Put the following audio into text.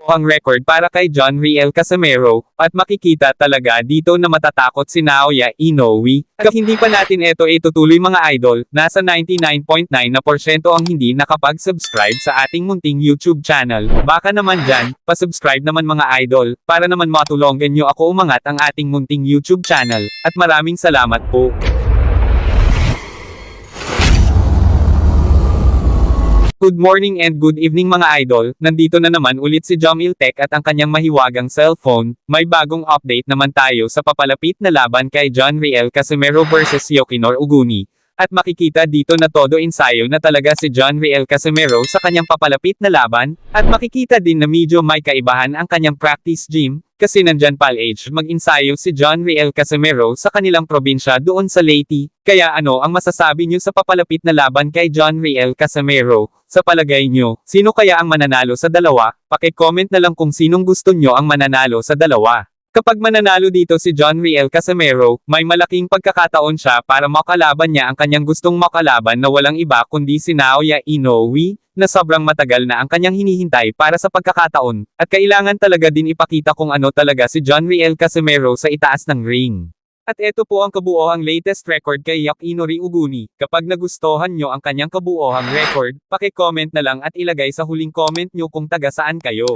ang record para kay John Riel Casimero, at makikita talaga dito na matatakot si Naoya Inoue. At hindi pa natin ito itutuloy mga idol, nasa 99.9% ang hindi nakapag-subscribe sa ating munting YouTube channel. Baka naman dyan, pasubscribe naman mga idol, para naman matulungan nyo ako umangat ang ating munting YouTube channel. At maraming salamat po. Good morning and good evening mga idol, nandito na naman ulit si Jomil Tech at ang kanyang mahiwagang cellphone. May bagong update naman tayo sa papalapit na laban kay John Riel Casimero versus Yukinori Uguni. At makikita dito na todo ensayo na talaga si John Riel Casimero sa kanyang papalapit na laban, at makikita din na medyo may kaibahan ang kanyang practice gym, kasi nandyan pal-age mag-ensayo si John Riel Casimero sa kanilang probinsya doon sa Leyte. Kaya ano ang masasabi nyo sa papalapit na laban kay John Riel Casimero? Sa palagay nyo, sino kaya ang mananalo sa dalawa? Paki-comment na lang kung sinong gusto nyo ang mananalo sa dalawa. Kapag mananalo dito si John Riel Casimero, may malaking pagkakataon siya para makalaban niya ang kanyang gustong makalaban na walang iba kundi si Naoya Inoue, na sobrang matagal na ang kanyang hinihintay para sa pagkakataon, at kailangan talaga din ipakita kung ano talaga si John Riel Casimero sa itaas ng ring. At ito po ang kabuohang latest record kay Yukinori Uguni. Kapag nagustuhan nyo ang kanyang kabuohang record, paki-comment na lang at ilagay sa huling comment nyo kung taga saan kayo.